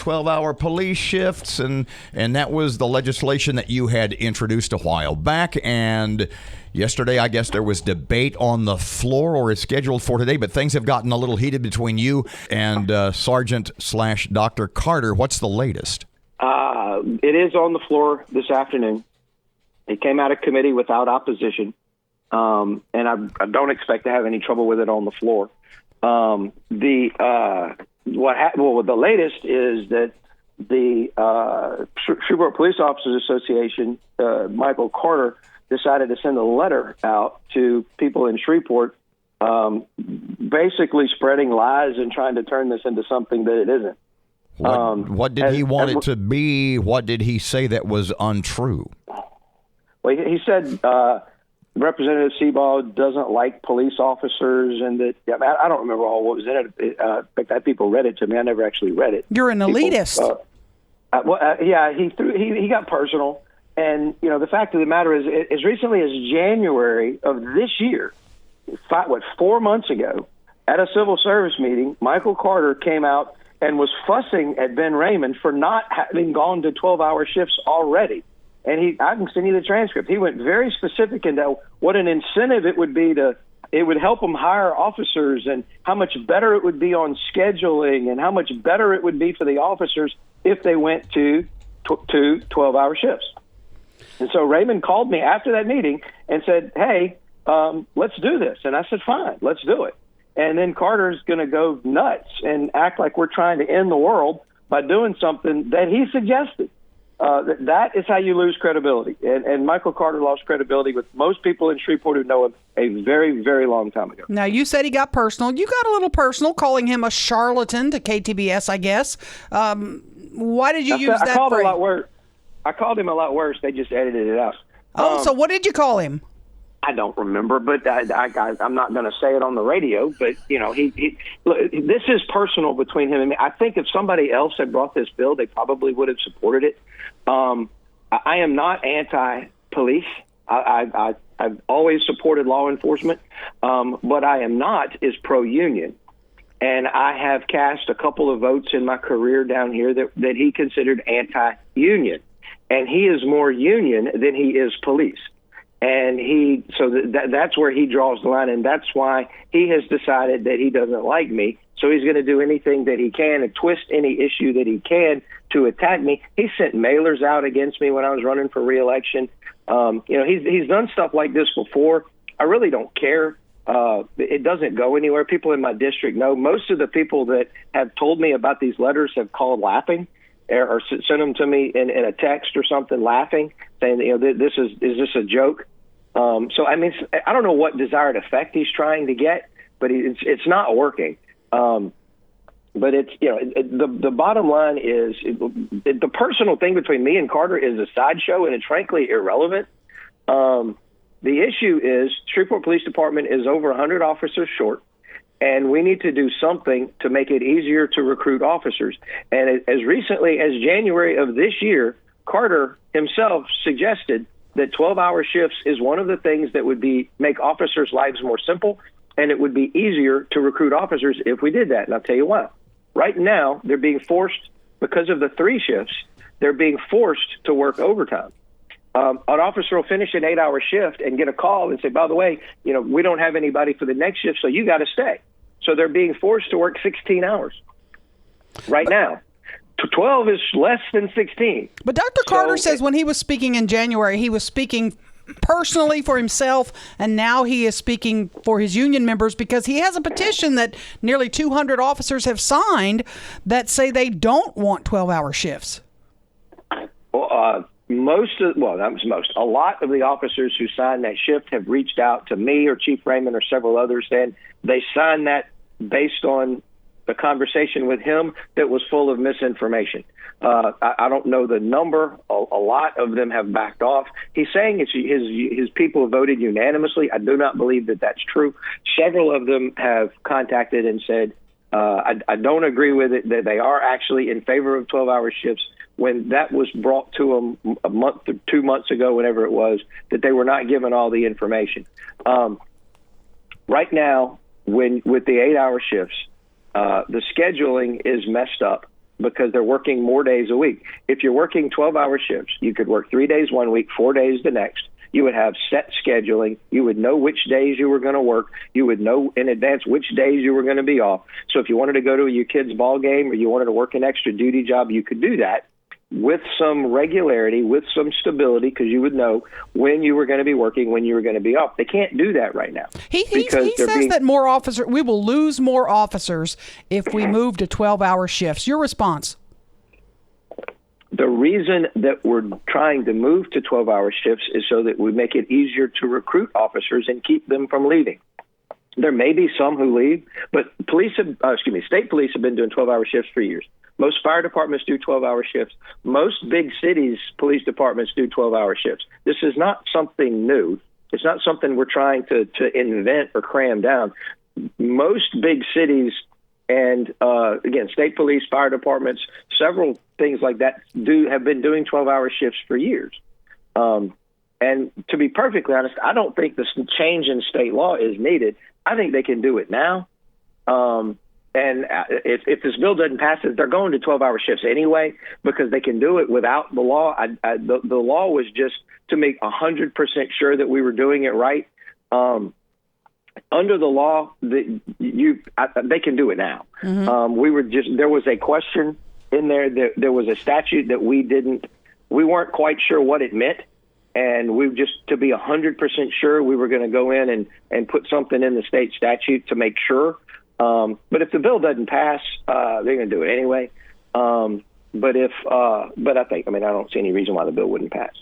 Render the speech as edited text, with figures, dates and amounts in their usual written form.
12-hour police shifts, and that was the legislation that you had introduced a while back. And yesterday, I guess there was debate on the floor, or is scheduled for today, but things have gotten a little heated between you and Sergeant/Dr. Carter. What's the latest? It is on the floor this afternoon. It came out of committee without opposition, and I don't expect to have any trouble with it on the floor. The latest is that the Shreveport Police Officers Association, Michael Carter, decided to send a letter out to people in Shreveport, basically spreading lies and trying to turn this into something that it isn't. What did he want it to be? What did he say that was untrue? Well, he said Representative Seabaugh doesn't like police officers, and that I don't remember all what was in it. In fact, I had people read it to me. I never actually read it. You're an elitist. He got personal, and the fact of the matter is, as recently as January of this year, 4 months ago, at a civil service meeting, Michael Carter came out and was fussing at Ben Raymond for not having gone to 12-hour shifts already. And I can send you the transcript. He went very specific into what an incentive it would be it would help them hire officers, and how much better it would be on scheduling, and how much better it would be for the officers if they went to 12-hour shifts. And so Raymond called me after that meeting and said, hey, let's do this. And I said, fine, let's do it. And then Carter's going to go nuts and act like we're trying to end the world by doing something that he suggested. That is how you lose credibility. And Michael Carter lost credibility with most people in Shreveport who know him a very, very long time ago. Now, you said he got personal. You got a little personal, calling him a charlatan to KTBS, I guess. Why did you use that phrase? I called him a lot worse. They just edited it out. So what did you call him? I don't remember, but I'm not going to say it on the radio. But look, this is personal between him and me. I think if somebody else had brought this bill, they probably would have supported it. I am not anti-police. I've always supported law enforcement. What I am not is pro-union. And I have cast a couple of votes in my career down here that he considered anti-union. And he is more union than he is police. And that's where he draws the line, and that's why he has decided that he doesn't like me. So he's going to do anything that he can and twist any issue that he can to attack me. He sent mailers out against me when I was running for re-election. He's done stuff like this before. I really don't care. It doesn't go anywhere. People in my district know. Most of the people that have told me about these letters have called laughing, or sent them to me in a text or something, laughing, saying, is this a joke? So, I mean, I don't know what desired effect he's trying to get, but it's not working. But it's, the bottom line is the personal thing between me and Carter is a sideshow, and it's frankly irrelevant. The issue is Shreveport Police Department is over 100 officers short, and we need to do something to make it easier to recruit officers. And as recently as January of this year, Carter himself suggested that 12-hour shifts is one of the things that would make officers' lives more simple, and it would be easier to recruit officers if we did that. And I'll tell you why. Right now, they're being forced, because of the 3 shifts, they're being forced to work overtime. An officer will finish an 8-hour shift and get a call and say, by the way, we don't have anybody for the next shift, so you got to stay. So they're being forced to work 16 hours right now. 12 is less than 16. But Dr. Carter says when he was speaking in January, he was speaking personally for himself, and now he is speaking for his union members, because he has a petition that nearly 200 officers have signed that say they don't want 12-hour shifts. Well, a lot of the officers who signed that shift have reached out to me or Chief Raymond or several others, and they signed that based on the conversation with him that was full of misinformation. I don't know the number. A lot of them have backed off. He's saying his people voted unanimously. I do not believe that that's true. Several of them have contacted and said, I don't agree with it, that they are actually in favor of 12-hour shifts. When that was brought to them a month or 2 months ago, whenever it was, that they were not given all the information. Right now, with the 8-hour shifts, the scheduling is messed up. because they're working more days a week. If you're working 12-hour shifts, you could work 3 days one week, 4 days the next. You would have set scheduling. You would know which days you were going to work. You would know in advance which days you were going to be off. So if you wanted to go to your kid's ball game or you wanted to work an extra duty job, you could do that with some regularity, with some stability, because you would know when you were going to be working, when you were going to be off. They can't do that right now. He says that we will lose more officers if we move to 12-hour shifts. Your response? The reason that we're trying to move to 12-hour shifts is so that we make it easier to recruit officers and keep them from leaving. There may be some who leave, but state police have been doing 12-hour shifts for years. Most fire departments do 12-hour shifts. Most big cities' police departments do 12-hour shifts. This is not something new. It's not something we're trying to invent or cram down. Most big cities and, again, state police, fire departments, several things like that have been doing 12-hour shifts for years. And to be perfectly honest, I don't think this change in state law is needed. I think they can do it now. And if this bill doesn't pass, they're going to 12-hour shifts anyway because they can do it without the law. The law was just to make 100% sure that we were doing it right. Under the law, they can do it now. Mm-hmm. There was a question in there. There was a statute that we weren't quite sure what it meant. And to be 100% sure, we were going to go in and put something in the state statute to make sure. But if the bill doesn't pass, they're going to do it anyway. But I don't see any reason why the bill wouldn't pass.